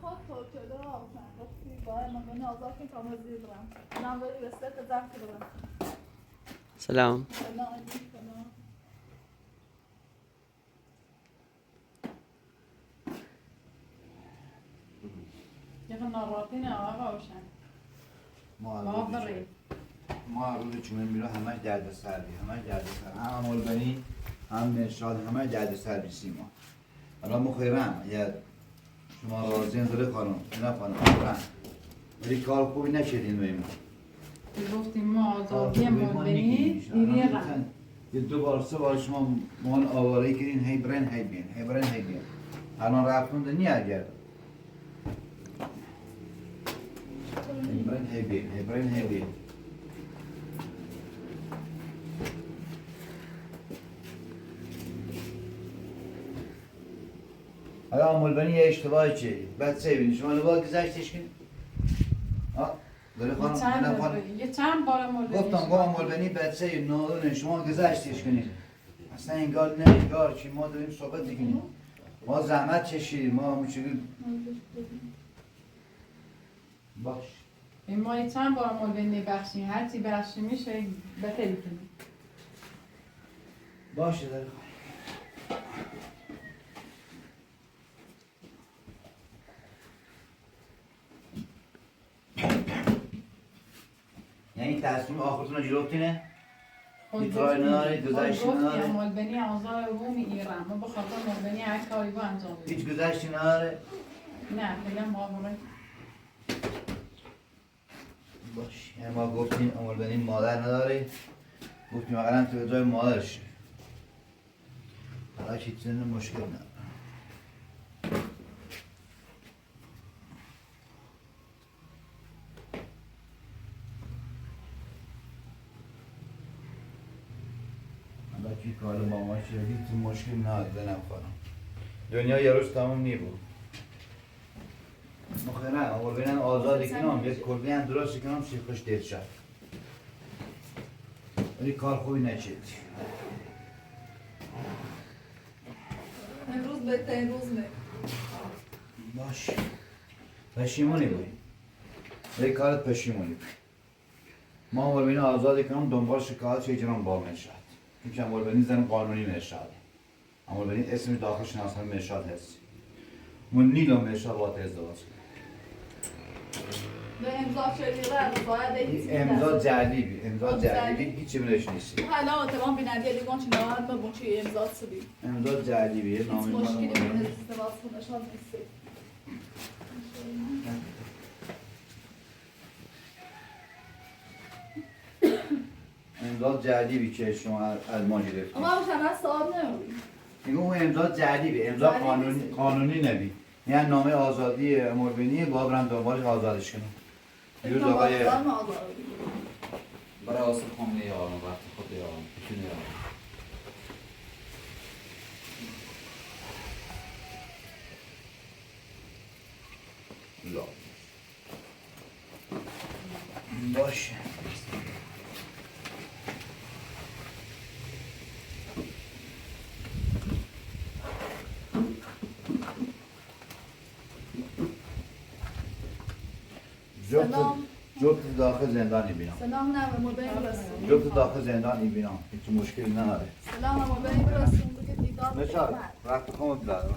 خود توچده آوشن گفتی باید من بینی آزاد کنی تا مزید برم من بری بسته قدم که برم سلام سلام یه ناراحتی نه آقا آوشن ما روز جمعه میرو همه درد سردی هم مولبنی هم مرشاد همه درد سردی سیما الان مخیرم یه شما راضی انزله خانم نه خانم ولی کار خوبی نشدین باییم گفتیم ما آزادی مولبنی ایریه رم یه دو بار سه بار شما مان آواره کردین هی برن هی بین الان رفتون ده نیه گرد هی بین حالا مولبنی یه اشتباهی چه؟ بعد سه بینی شما نباید گذشتش کنی؟ داره خانم یه چند بار مولبنی گفتم مولبنی بعد سه نادونه شما گذشتش کنی اصلا انگار نه انگار چی ما داریم صحبت دیگه ما زحمت چشیدیم ما همونجوری باش ما یه چند بار مولبنی بخشیم هرچی بخشیم میشه بتری کنیم باشه داره یعنی تصمیم آخرتون رو جلوبتینه؟ میترای نداری، گذشتی نداری؟ مولبنی آزار رومی ایران ما بخاطر مولبنی هر کاری با انجام بدیم هیچ گذشتی نداره؟ نه خیلی ماهوره باش یعنی ما گفتیم مولبنی مادر نداری گفتیم اقلا تو به جای مادرش حالا چیزی مشکل نداره که کار ماما شدی تو مشکل نداره نمیخوام دنیا یه روز تموم نیبود مخیرن اولبینن آزادی کنم یک کلبی هم درستی کنم سی خوش دید شد ولی کار خوبی نچید امروز بهترین روز نه باش پشیمونی بود ولی کارت پشیمونی بود ما اولبینن آزادی کنم دنبال شکایت چه جنام با من شد که مولبنی زن قانونی مرشاد مولبنی اسمش داخل شناسنامه مرشاد هست من نیلو مرشاد باید ازدواج به امضا شدیده باید امضا جعلی هیچی بلش نیست حالا اتمام بینندی دیگان چی نواهد با بچه امضا سبی امضا جعلیه هیچ نامی مشکلی بین ازدواج کنشان نیست امضا جعلی که شما از ما گرفتید اما باشه من صاحب نمونی میگم اون امضا جعلی امضا قانونی نبی یعنی نامه آزادی مولبنی با برم دنبالش آزادش کنم دیروز آقای برای آسف خانه یارم وقت خود یارم بتونه یارم لا باشه جفت داخل زندان میبینم سلام نه مولبنی برسون جفت داخل زندان میبینم هیچ مشکلی نداره سلام مولبنی برسون بگه دیدار نشاد وقت خود داد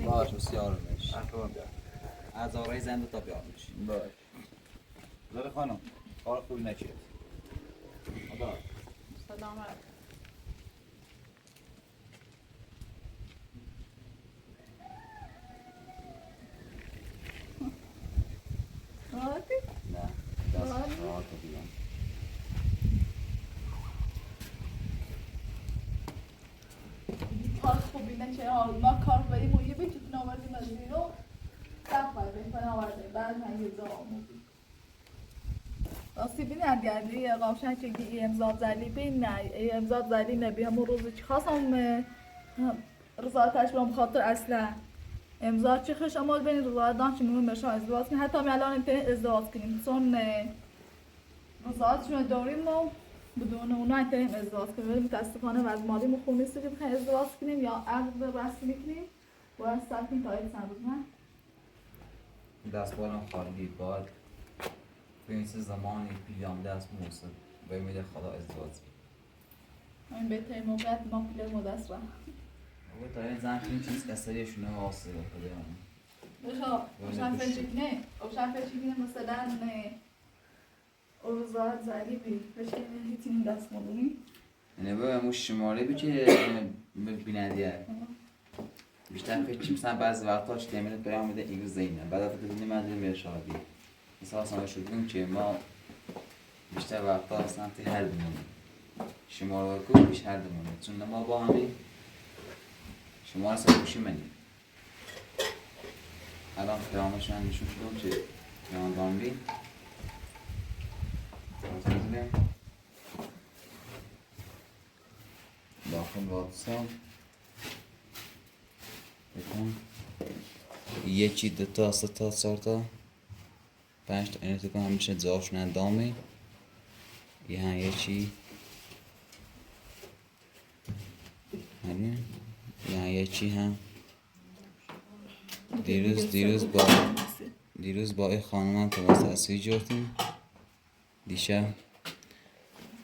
باش بسیار میش وقت خود داد از آرای زنده تا بیار میش باش زده خانم کار خوبی نچید خدا سلام علیکم راحتی؟ نه دست راحت رو بیان کار خوبی نشه ما کار بریم و یه بیتون آوردیم از بیرون سخت باید بهتن آورده بعد من یه زا آمودیم راستی بین گردی قامشن چگی ای امضا زلی بین نه ای امضا زلی نبی همون روز چی خواستم رضایتش برام خاطر اصلا امضا چی خش امال بین رضایت دان چی مهم بشه ازدواج کنیم حتی می الان امتحان ازدواج کنیم چون رضایتشون داریم و بدون اونا امتحان ازدواج کنیم ولی متاسفانه از مالی مخون نیست که بخوایم ازدواج کنیم یا عقد رسمی کنیم باید سر کنیم تا این چند روز نه دست بالم خالی باد به این زمانی پیام دست موسد به امید خدا ازدواج این بهترین موقعیت ما پیله مدست را و تا این زن این چیز کسریشونه واسه خودم بشا روشن فکر کنه مثلا اوزاد زدی بی فکر کنه هیتین دست مدونی یعنی به موش شماره بی که بینندیه بیشتر فکر چی مثلا بعضی وقتا چی تیمینت پیام میده اینگو زینه بعد از که من دیدم میره شادی مثلا اصلا شدیم که ما بیشتر وقتا اصلا تی هر دمونیم شماره کو بیش هر دمونیم چون ما با همین شماره سرکوشی منیم الان پیامشون نشون شدم که پیام دانبی داخل واتساپ بکن یکی دوتا سه تا چهار تا 5 تا اینو تو هم میشه جاشون اندامه یه هم یکی همین یه هم یکی هم دیروز با این خانمان تماس تصویر جورتیم دیشب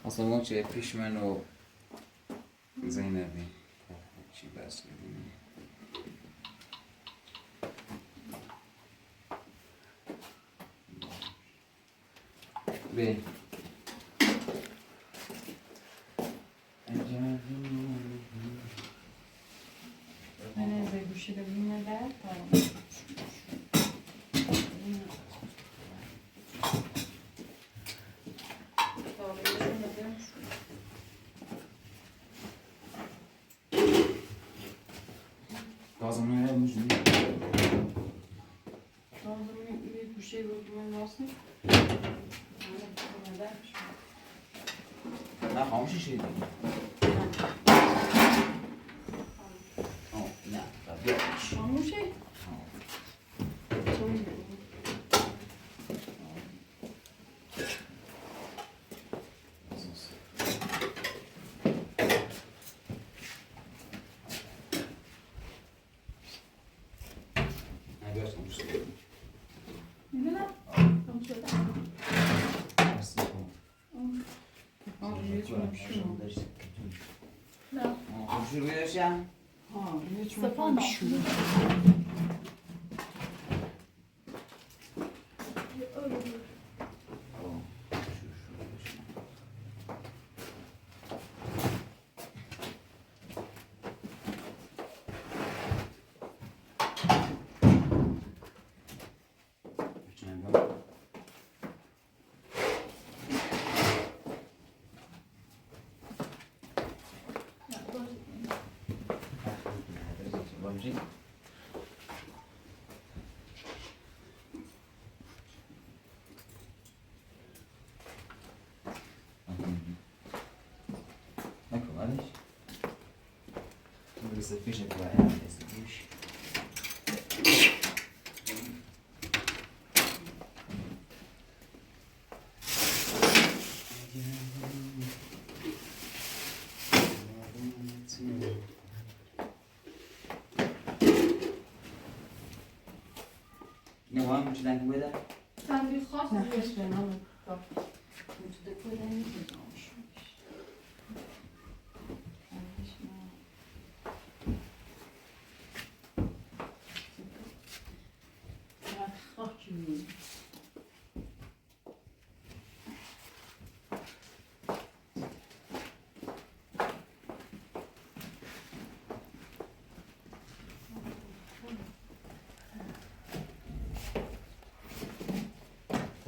اصلا ما چه پیش من و زینبی چی بس ببینیم به من از گوشی رو ببینم بعد Gazını vermiş mi? bir guşe gördüğüm nasıl? Ne hamsi şeydi? Ne? Tabii yapmış. Ama şey. Ne diyorsun? میدونم کم شده نه Komşu rüyası ya. سپان Ecco, guarda. Questa fish è qua, questa fish. Ne var mı içinden gibi de? sen bir خاص Ne keşke ne olur. Bak. Mutlu koydan ne olmuş.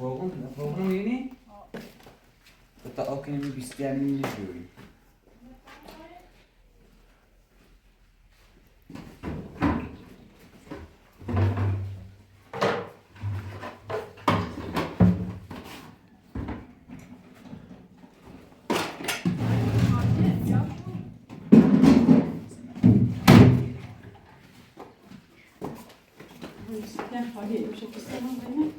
فوقون می‌بینی؟ تا آکنی بیشتر نمی‌شوی. Ben hadi bir şey istemem benim.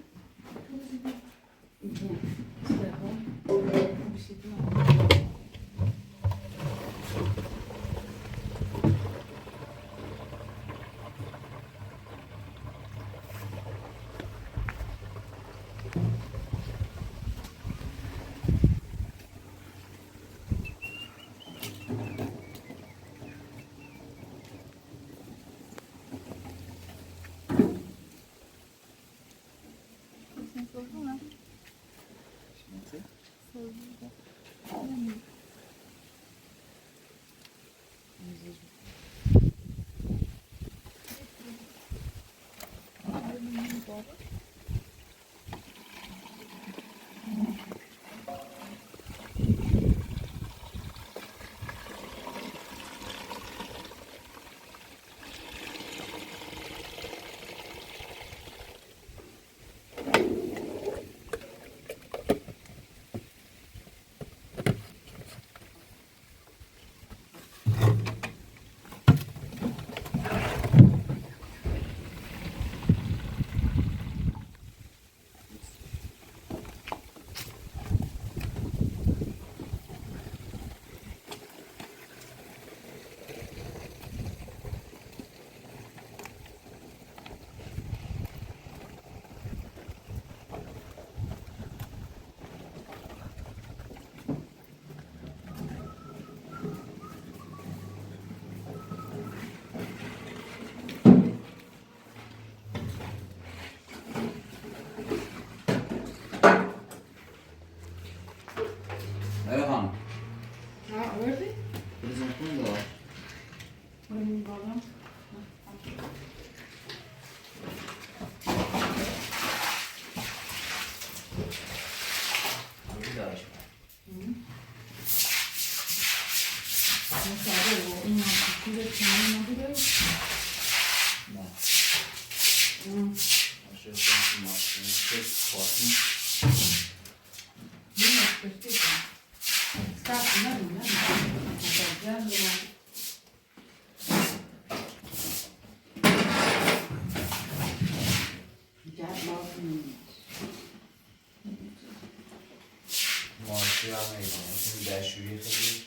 مارشی هم میدونم این دشوری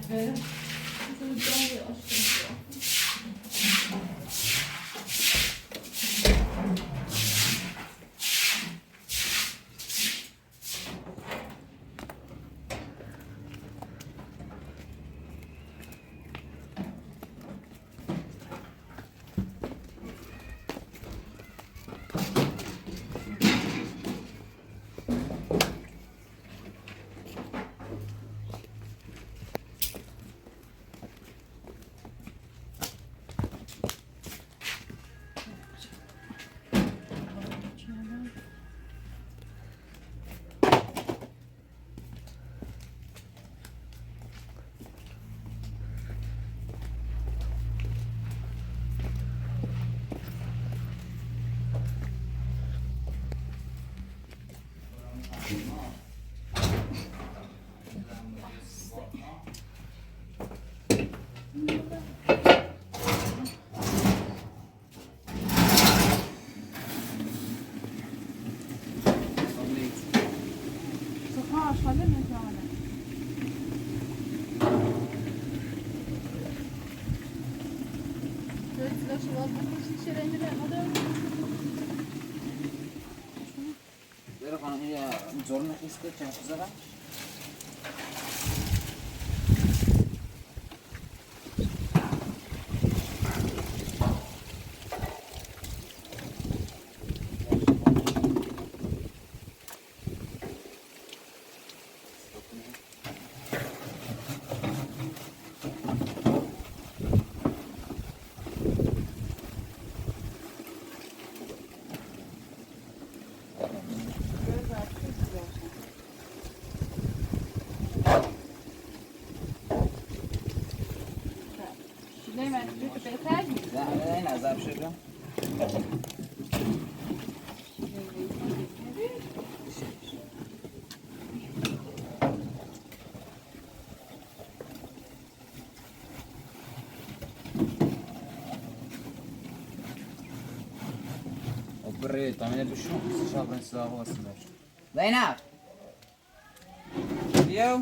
خیلی Böyle kanı ya zorla istedim kızlara. شده بري تعمل بشو شاب نساء هو اسمه زينب يو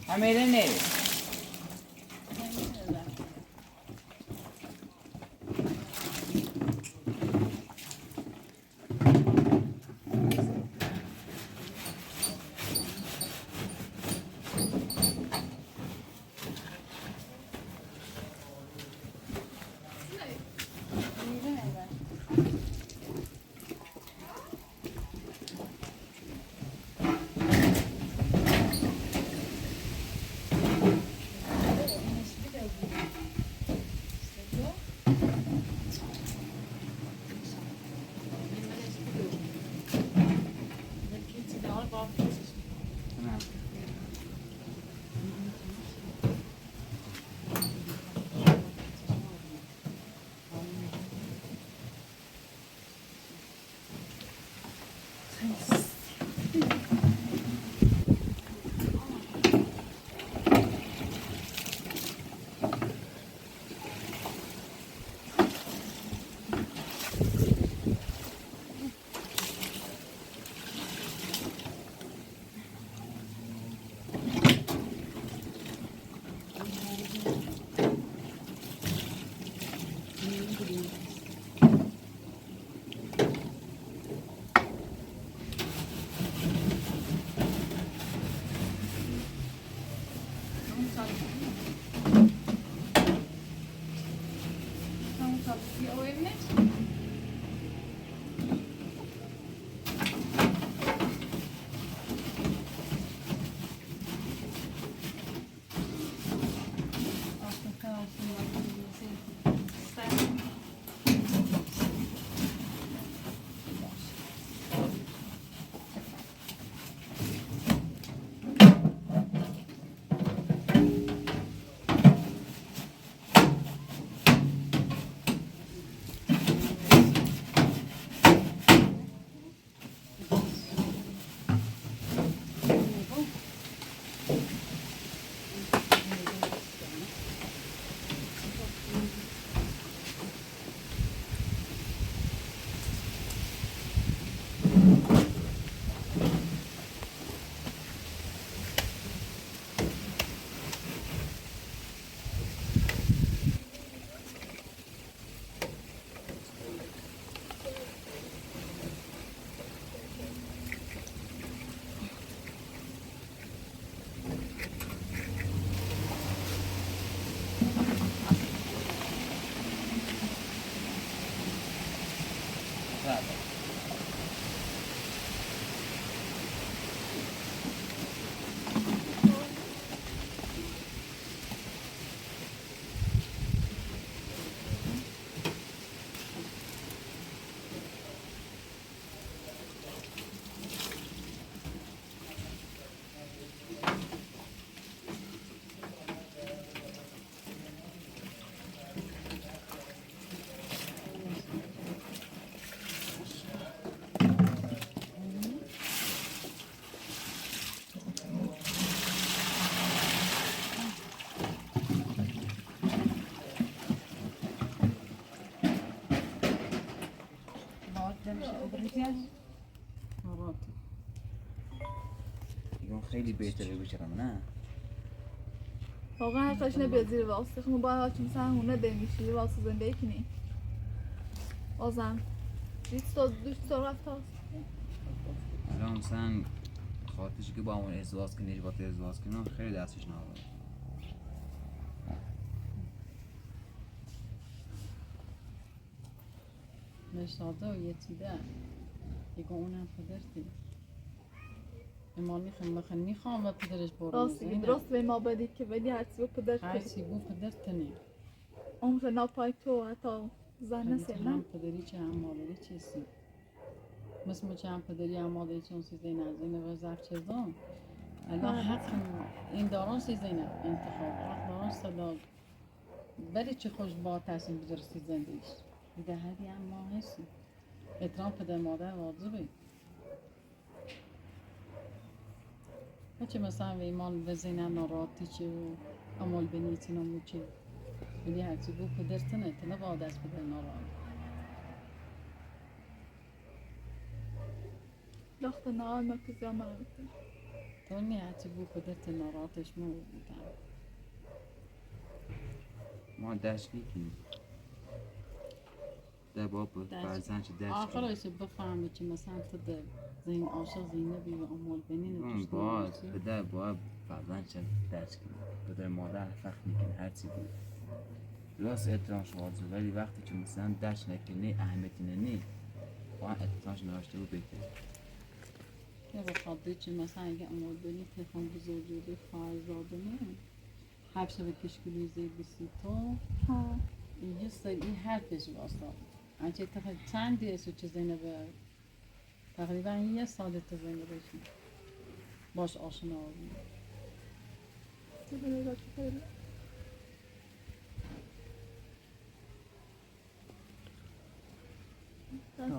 عملني يكون خیلی بهتره بچرم نه واقعا حقش نبیاد زیر واسه خب باید هاچیم سرمونه بمیشی واسه زنده کنی بازم دوست تا رفت هست الان مثلا خاطرش که با همون ازدواج کنی با تو ازدواج کنی خیلی دستش نبود نشاده و یتیده دیگه اونم پدرتی اما میخوام و پدرش راستی درست به ما بدی که ولی هرچی به پدر هرچی بو پدرتنه عمر ناپای تو حتی زن نسل نه هم پدری چه هم مادری چیزی مثل چه هم پدری هم مادری چون سیزه نزدینه و زرد چیزان الان حق این داران سیزه نه انتخاب حق داران صدا برای چی خوش با تصمیم بزرستی زندگیش دیگه هدی هم ما هستیم احترام پدر مادر واجبه هرچی مثلا و ایمان وزینه ناراحتی چه و عمل بنیتی نمو چه ولی هرچی بو پدرتنه تنه با دست پدر ناراحت لخت نهار مرکزی هم رو بکن تو نی هرچی بو پدرت ناراحتش مو بودن ما درس میکنیم در باب فرزند چه درس آخر کنیم ایسه بفهمی که مثلا تو در زین عاشق زینبی و عمل بنین توش باید نموشی پدر باید فرزند چه درس کنیم پدر مادر فرق میکنه هرچی بود راست احترامش واجبه ولی وقتی که مثلا درس نکنی اهمیتی ننی باید احترامش نوشته بود بهتر یا بخاطر چه مثلا اگه عمل بنی تخم بزرگی خواهرزاده نه حبس به کشکلی زید بسی تو ها این سر این حرفش واسه انچه چند دیسو چه زینبه تقریبا یه سال تا زینبشی باش آشنا بودی چه بره را چه خیلی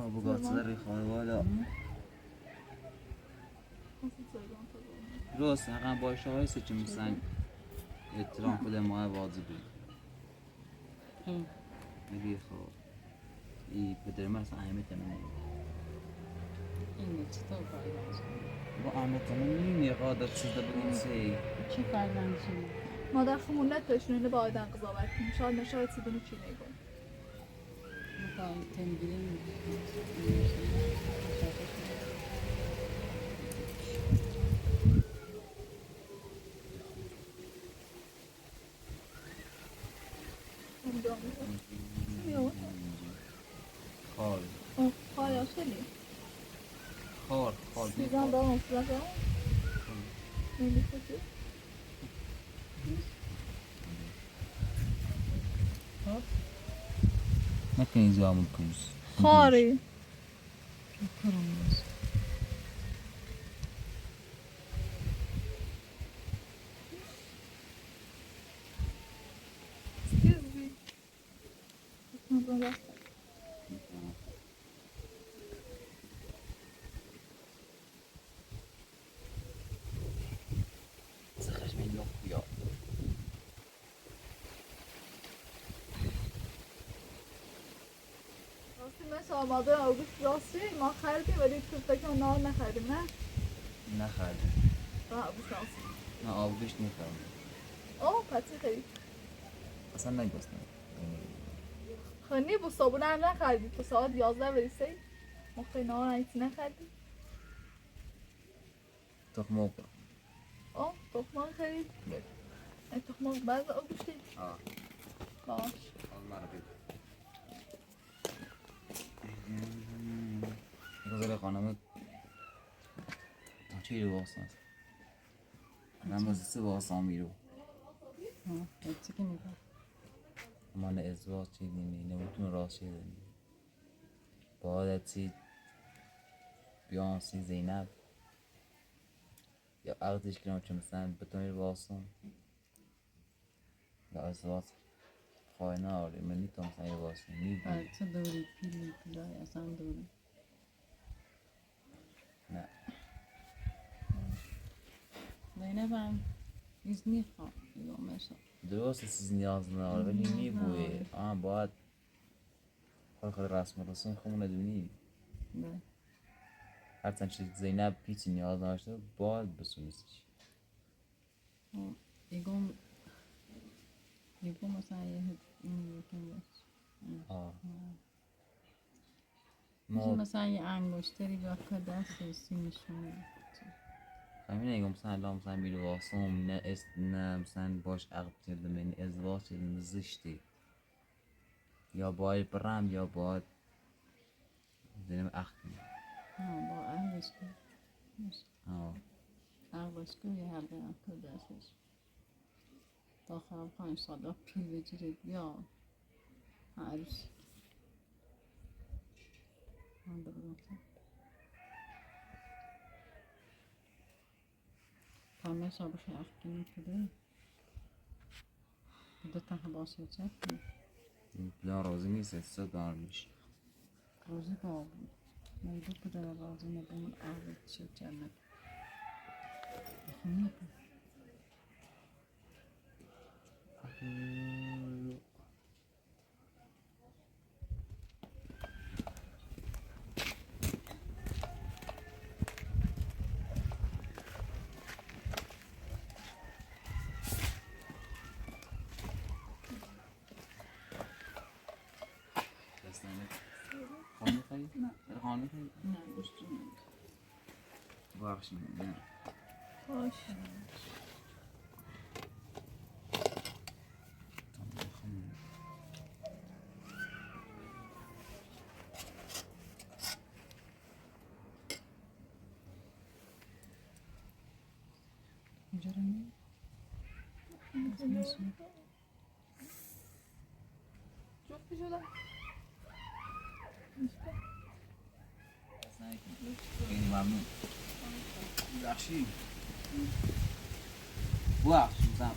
بگاه خانواده راست حقا باشه هایسته که مثلا احترام پدر مادر واجبه میگی خب ای پدر من اصلا اهمیت نمیده اینه چطور باید آشنا با اهمیت نمیده قادر سیده بگنسی چی فرزند چی؟ مادر خمون نتشونه با آدم قضاوت کنیم شاید نشاید سیدونو چی نگم مثلا تنبیلی اونجا میگم خال اوه خواهی خیلی خال سیزن با اون سیزن با اون نمیخواد نکنی زامون کنیش خاری کرامز excuse me نظام رفت سخش من لخ بیا راستی مثل آماده آگوست راستی ما خریدیم ولی تو فکر نار نخریدیم نه؟ نخردیم آگوست راستی نه آبگوشت نخردیم اوه پتی خرید اصلا نگستم خنی با صابونه هم نخریدیم تو ساعت 11 بریسه مخی نار ایتی نخریدیم تخم بخور اوه تخمه خرید بله این تخمه بعد آگوستی آه باش حال مرا بده بذار خانم چی رو باستن من بازی سه باستان میرو چی که میگم من ازدواج چیدیم نمیتون راست چیدیم باید چی بیانسی زینب یا عقدش کنم چون مثلا بتونی رو باستان یا ازدواج خواهی ناری من نیتون مثلا رو باستان میبینی چه دوری پیلی پیلای اصلا دوری نه زینبم ایز میخوام یا مثلا درست چیز نیاز نداره ولی میبوی باید خود رسم رسوم خمونه دونی نه هرچند چیز زینب پیچی نیاز نداشته باید بسونیستش یکم مثلا یه یکم آه میشه ما مثلا یه انگشتری با که دست سیمشون همین اگه مثلا الان مثلا میرو واسم نه مثلا باش عقد کردم من ازدواج کردم زشتی یا باید برم یا باید زنم عقد کنم با انگشتر آه انگشتر یه حلقه هم که دستش تا آخر 5 سال پیل بگیره بیا عروسی من بگم تا مثلا بشه عقد کنیم کده دو تا باشه چه؟ لا روزی نیست 300 دلار میشه. روزی با موضوع که در روزی نبود آورد شد جنت. بخونی کن. دست نمید. خانه خرید؟ نه. خانه خرید؟ نه مشتی نمید. بخشیم نه. باش. اینجا رو می؟ جفتی شدن. خیلی ممنون. بخشیم. بخشیم سم.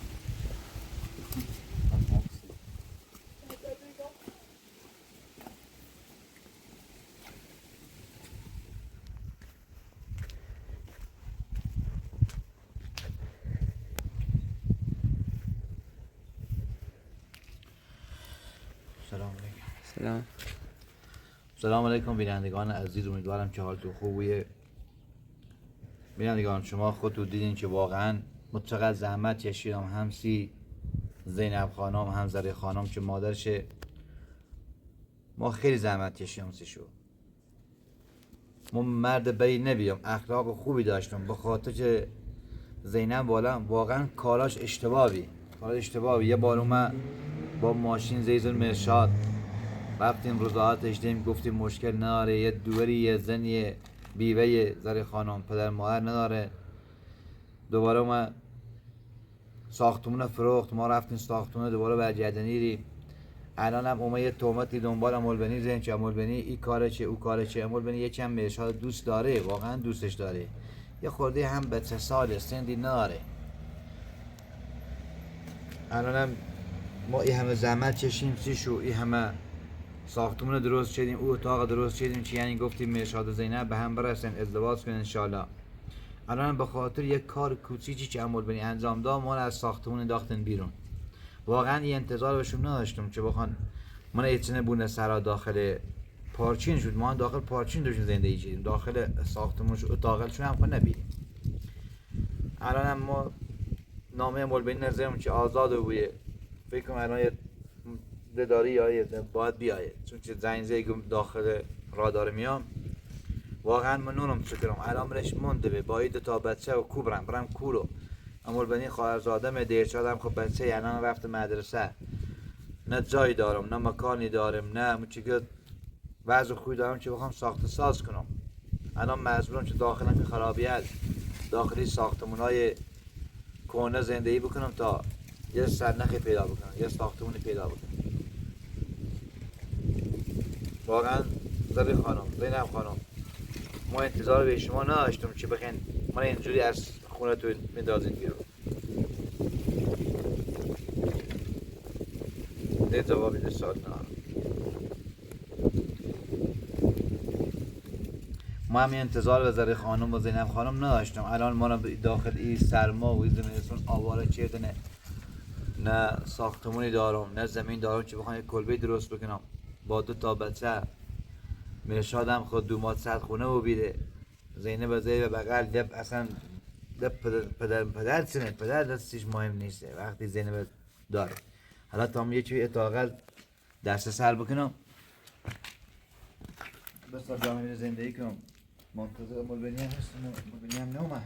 سلام علیکم. سلام. سلام علیکم بینندگان عزیز، امیدوارم که حالتون خوبه. بینندگان شما خودتون دیدین که واقعا متقد زحمت کشیدم، هم زینب خانم هم زری خانم که مادرشه. ما خیلی زحمت کشیدم سشو. ما مرد بدی نبیم، اخلاق خوبی داشتم، به خاطر که زینب واقعا کاراش اشتباهی. یه بار اومد با ماشین زیزون مرشاد رفتیم روزاعتش دیم، گفتیم مشکل نداره، یه دوری یه زن یه بیوه یه زری خانم پدر مادر نداره. دوباره اومد ساختمون فروخت، ما رفتیم ساختمون دوباره برگردنی ریم. الان هم اومد یه تهمتی دنبال امولبنی زن که امولبنی این کاره چه او کاره چه. امولبنی یکم مرشاد دوست داره، واقعا دوستش داره، یه خورده هم به 3 سال سندی نداره. الان هم ما این همه زحمت چشیم سیشو، این همه ساختمون درست شدیم، او اتاق درست شدیم که یعنی گفتیم مرشاد و زینب به هم برسن ازدواج کنن انشالله. الان به خاطر یک کار کوچیکی که امولبنی انجام داد ما از ساختمون انداختن بیرون. واقعا این انتظار بهشون نداشتم که بخوان من ایتنه بونه سرا داخل پارچین شد. ما داخل پارچین داشتیم زندگی کردیم، داخل ساختمون اتاقشون هم خود نبیریم. الان هم ما نامه امولبنی نظرم که آزاد بویه. فکر کنم الان یه داری یا باید بیاید، چون که زنگ داخل را داره میام. واقعا من نونم شکرم الان برش مونده به با 2 تا بچه و کو برم کورو. امولبنی خواهرزاده دیرشادم خب بچه الان رفت مدرسه، نه جایی دارم نه مکانی دارم نه چیکار وضع خوبی دارم که بخوام ساخت ساز کنم. الان مجبورم که داخلم خرابیت داخلی ساختمونای کهنه زندگی بکنم تا یه سرنخی پیدا بکنم، یه ساختمونی پیدا بکنم. واقعا زری خانم زینب خانم ما انتظار به شما نداشتم که بخین من اینجوری از خونه تو میندازین بیرون. ده جوابی ده سال نه. ما همین انتظار به زری خانم و زینب خانم نداشتم. الان ما رو داخل این سرما و این زمینستون آواره کردنه، نه ساختمونی دارم نه زمین دارم که بخوام یک کلبه درست بکنم با 2 تا بچه. مرشادم خود 2 ماه 100 خونه و بیده. زینب زی به بغل اصلا پدر چنه، پدر دستش مهم نیسته وقتی زینب داره. حالا تا هم یه چوی اتاقل دست سر بکنم بس جامعه زندگی کنم. منتظر امولبنی هم هست، امولبنی هم نومه.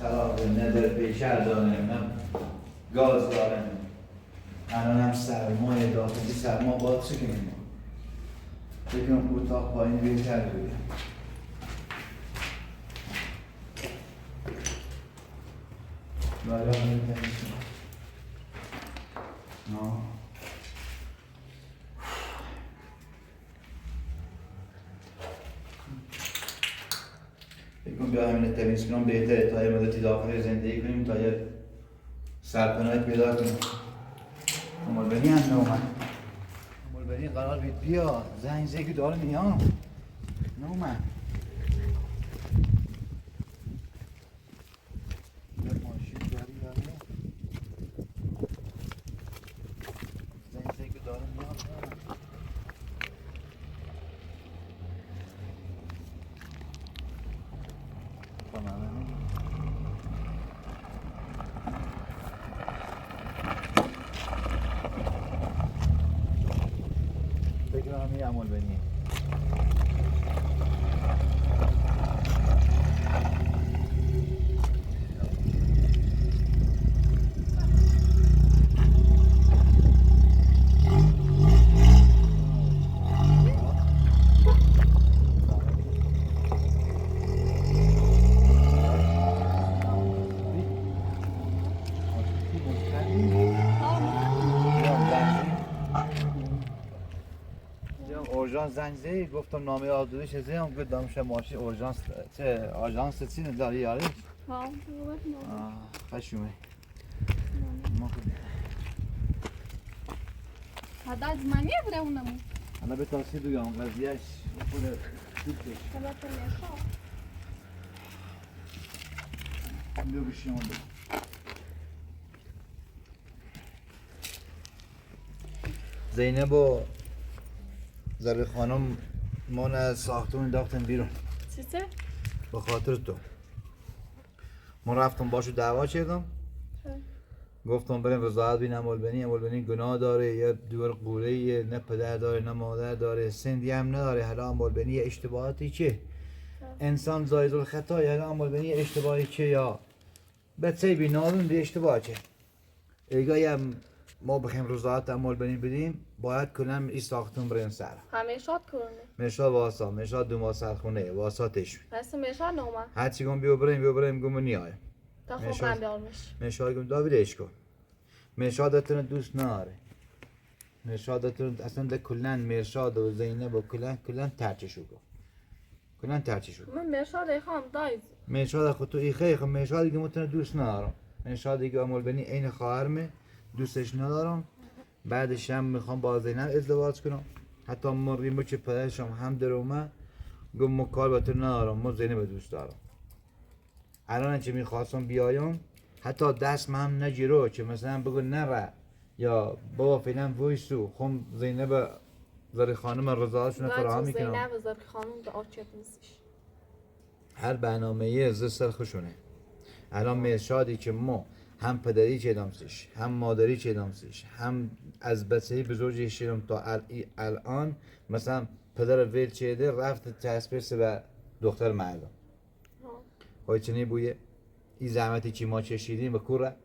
خراب نه در پیشر دانم نه گاز دارن الان هم سرمایه داخلی سرما باید چه کنیم بکنم اتاق پایین بهتر بگیرم برای همین تمیز کنم بکنم بیا همین تمیز کنم بهتره تا یه مدتی داخل زندگی کنیم تا یه سرپناهی پیدا کنیم مولبنی هم نومن مولبنی قرار بید بیا زنگ زیگی داره میام نومن یه ماشین داری داره زنگ زیگی داره میام فکر همین عمل بنیه اورژانس زنگ زدی گفتم نامه آدرسش زدم گفتم شه ماشین اورژانس چه آژانس چی نداری یاری ها خشومه هذا زمانية ولا ونمو؟ انا به تاکسی دوام قضیهش خود دوستش ثلاثة أشهر. بیا بشیم زینب و زرق خانم من از ساختمون انداختن بیرون چیزه؟ به خاطر تو من رفتم باشو دعوا کردم گفتم بریم وزارت بین امولبنی گناه داره یا دور قوله نه پدر داره نه مادر داره سندی هم نداره حالا امولبنی اشتباهاتی چه انسان زایز الخطا یا امولبنی اشتباهی چه یا بچه بی نادون دی اشتباه چه ایگایی هم ما بخیم روزات امولبنی بدیم باید کنم این ساختون بریم سر همیشات کنه. میشاد واسا میشاد دو ماه سرخونه واساتش پس میشات نوما. هرچی گم بیو بریم گم نیای تا خوب میشاد. بیارمش. میشاد گم داویدش کن میشادتون دوست ناره میشادتون اصلا ده کلن میشاد و زینب و کلن ترچشو کن کلن ترچشو کن من میشات خام دایز. میشاد خود تو ایخه خب میشاد دیگه متن دوست ندارم میشاد دیگه امولبنی عین خواهرمه دوستش ندارم بعدش هم میخوام با زینب ازدواج کنم حتی مریم چه پدرشم هم درومه گم ما کار با تو ندارم ما زینب دوست دارم الان چه میخواستم بیایم حتی دست هم نجیرو چه مثلا بگو نره یا بابا فعلا وایسو خم زینب زری خانم رضاشون فراهم میکنم زینب و زری خانم به آچیت نیستش. هر برنامه ز سرخشونه الان مرشادی که ما هم پدری چیدامسش هم مادری چیدامسش هم از بچه‌ای بزرگی چیدم تا الان مثلا پدر ویل چیده رفت تسپیرس به دختر مردم های چنین بویه این زحمتی که ما چشیدیم به کوره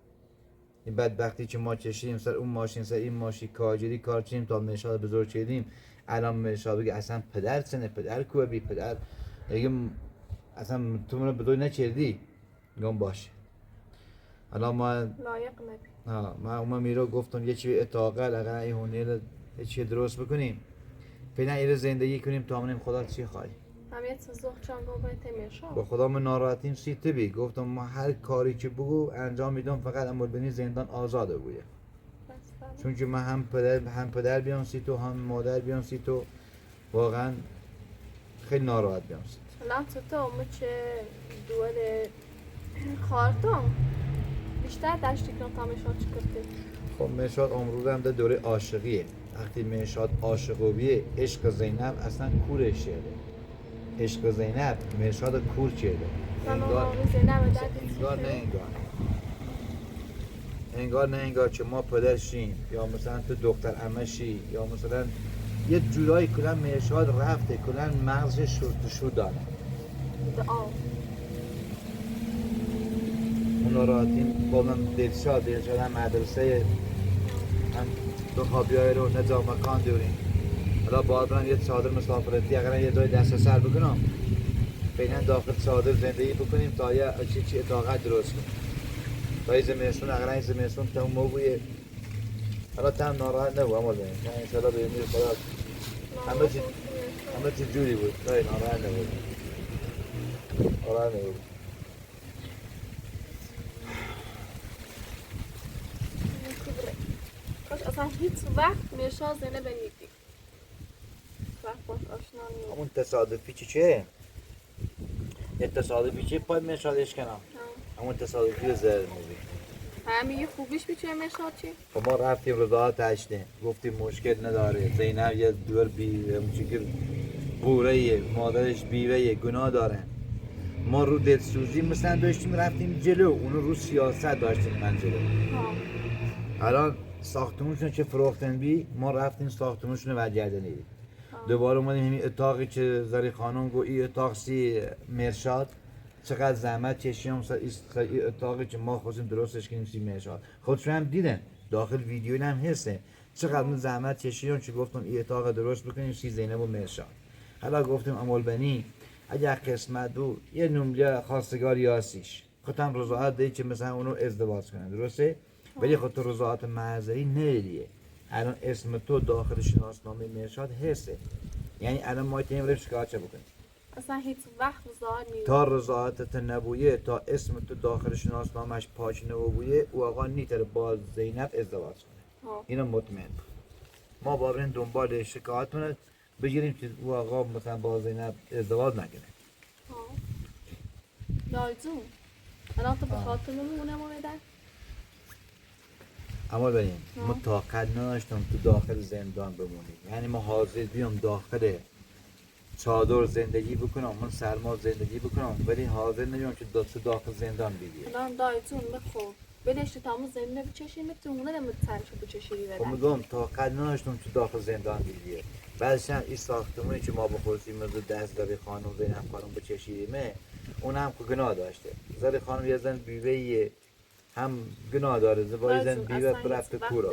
این بدبختی که ما چشیدیم سر اون ماشین سر این ماشین کاجری کار چیدیم تا مرشاد بزرگ چیدیم الان مرشاد بگه اصلا پدر سنه پدر کوه بی پدر دیگه اصلا تو منو بدوی نچیدی گم باشه الان ما لایق نبی. ما میرو گفتم یه چی اتاقل اگر این هونیل یه چی درست بکنیم فعلا ایره زندگی کنیم تا منیم خدا چی خواهی همه چیزوخ چان گوبه میشات. با خدا من ناراحتیم سیته بی گفتم ما هر کاری که بگو انجام میدم فقط امولبنی زندان آزاده بوده چون که من هم پدر بیام سیتو هم مادر بیام سیتو واقعا خیلی ناراحت بیام سیتو الان تو چه دول خارتون بیشتر داشتی که تا میشات چکرده. خب مرشاد امروز هم ده دوره عاشقیه وقتی مرشاد عاشقویه عشق زینب اصلا کورش شده عشق زینب مرشاد کور شده انگار نه انگار که ما پدرشیم یا مثلا تو دختر عمشی یا مثلا یه جورایی کلا مرشاد رفته کلا مغزش شو داره اون ناراحتیم با من دلشاد هم مدرسه هم دو خوابیای رو نجا مکان دوریم حالا باید برم یه چادر مسافرتی اگر یه دوی دست سر بکنم بینن داخل چادر زندگی بکنیم تا یه چی اطاقت درست کنیم تا یه زمینستون اگر این زمینستون تموم مو بویه حالا تم ناراحت نبود اما بینیم من انشاءالله به امیر خدا همه چی جوری بود تا ناراحت نبود ناراحت نبود کاش اصلا هیچ وقت میرشا زینب نیدی وقت باش آشنا نیست همون تصادفی چیه؟ یه تصادفی چیه پاید میشادش کنم همون تصادفی رو زرد موبی همه خوبیش بیچه میرشا چی؟ خب ما رفتیم رضا تشتیم گفتیم مشکل نداره زینب یه دور همچنین بوره مادرش بیوه گناه داره ما رو دلسوزی مثلا داشتیم رفتیم جلو اونو رو سیاست داشتیم من جلو الان ساختمونشون چه فروختن بی ما رفتیم ساختمونشون رو وجردنیدیم دوباره اومدیم همین اتاقی که زری خانم گو این اتاق سی مرشاد چقدر زحمت کشیدم سر این اتاقی که ما خواستیم درستش کنیم سی مرشاد خودشون هم دیدن داخل ویدیو هم هسته چقدر من زحمت کشیدم که گفتم این اتاق درست بکنیم سی زینب و مرشاد حالا گفتیم امول بنی اگر قسمت بود یه نمله خواستگار یاسیش خودم رضاعت دی که مثلا اونو ازدواج کنن درسته ولی خود تو رضاعت محضری ندیه الان اسم تو داخل شناسنامه مرشاد هسته یعنی الان ما تیم رو شکایت بکنیم اصلا هیچ وقت زار نیست تا رضاعتت نبویه تا اسم تو داخل شناسنامهش پاش نبویه او آقا نیتر با زینب ازدواج کنه اینو مطمئن ما با برین دنبال شکایتونه بگیریم که او آقا مثلا با زینب ازدواج نکنه دایجون الان تو به خاطر مونه مونده اما بریم ما طاقت نداشتم تو داخل زندان بمونیم یعنی ما حاضر بیام داخل چادر زندگی بکنم من سرما زندگی بکنم ولی حاضر نمیام که داخل زندان بگیرم الان دایجون بخور بلش تامو زنده بچشی میتونه نمیتونش بچشی خب بدن میگم طاقت نداشتم تو داخل زندان بگیرم بعدش هم این ساختمونی که ما بخورسیم از دست زری خانم زینب خانم بچشیمه اون هم که گناه داشته زری خانم یه زن بیوه هم گناه داره زبای زن بیوه برفت کورا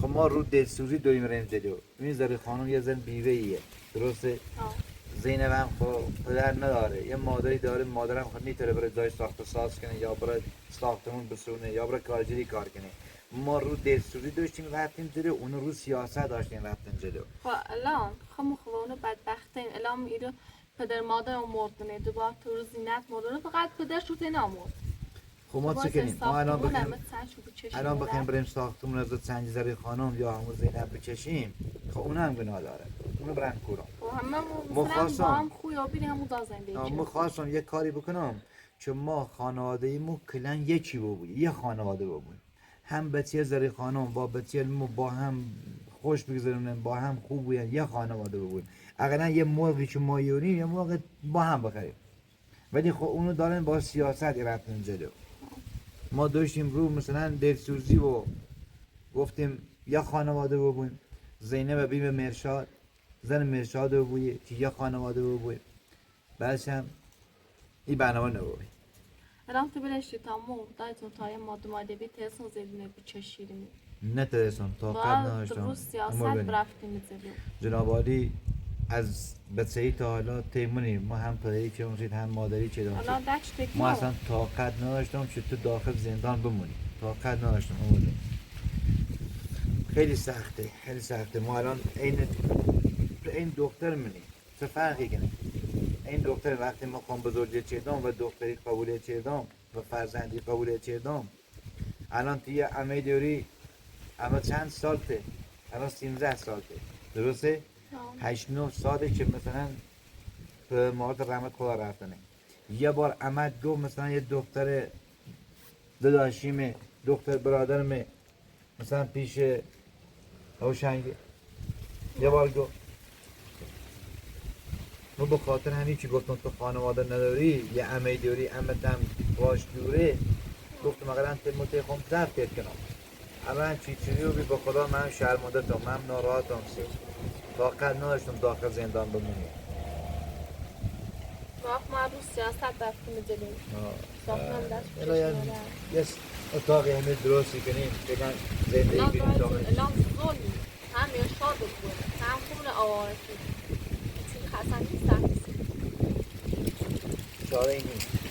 خب ما رو دلسوزی داریم ریم جلو این زری خانم یه زن بیوه ایه درسته زینب هم خب پدر نداره یه مادری داره مادرم خب نیتره برای جای ساخت ساز کنه یا برای ساختمون بسونه یا برای کارگری کار کنه ما رو دلسوزی داشتیم رفتیم جلو اون رو سیاست داشتیم رفتیم جلو خب الان خب اونو بدبختیم الان میره پدر مادر مردونه دوباره تو رو زینت مردونه فقط پدر شو تینا مرد خب ما چه کنیم؟ ما الان بخیم بریم ساختمون از سنجی زری خانم یا همون زینب بچشیم خب اون هم گناه داره اونو برن کورم ما خواستم یه کاری بکنم که ما خانواده مو کلن یکی بود یه خانواده بود هم بچه زری خانم با بچه مو با هم خوش بگذاریم با هم خوب بودن یه خانواده بود اگر یه مرغی که ما یوریم یه مرغ با هم بخریم ولی خب اونو دارن با سیاست رفتن جلو ما داشتیم رو مثلا دلسوزی و گفتیم یا خانواده بودیم زینب بیم مرشاد زن مرشاد بودیم که یا خانواده بودیم بعدش هم این برنامه نبودیم الان تو بلشتی تامون دایتون تای ماده ماده بی ترسون زیدونه بچشیرمی نه ترسون طاقت نداشتم رو سیاست برفتیم جلو جناب عالی از بچه‌ای تا حالا تیمونی ما هم پدری که اونجید هم مادری که داشتیم ما اصلا طاقت نداشتم که تو داخل زندان بمونیم طاقت نداشتم اونجا خیلی سخته ما الان این دکتر منی چه فرقی کنه این دکتر وقتی ما خون بزرگی چیدم و دکتری قبولی چیدم و فرزندی قبولی چیدم الان توی عمه دوری اما چند سال ته الان 13 سال ته درسته؟ 8-9 ساله که مثلا به مورد رحمت خدا رفتنه یه بار عمد گفت مثلا یه دختر داداشیمه دختر برادرمه مثلا پیش روشنگه یه بار گفت ما به خاطر همین که گفتم تو خانواده نداری یه عمه دوری عمتم باش دوره گفتم اگر انت متخم زفت کنم اما چی رو بی به خدا من شرمنده تم من ناراحتم سی طاقت نداشتم داخل زندان بمونیم وقت ما رو سیاست رفتیم جلو ساختم دست الان یه اتاقی همه درستی کنیم بگن زندگی بینیم دامنش الان ظلمی هم یا شاد بود هم خون آوارشی چیزی خسن نیست چاره این نیست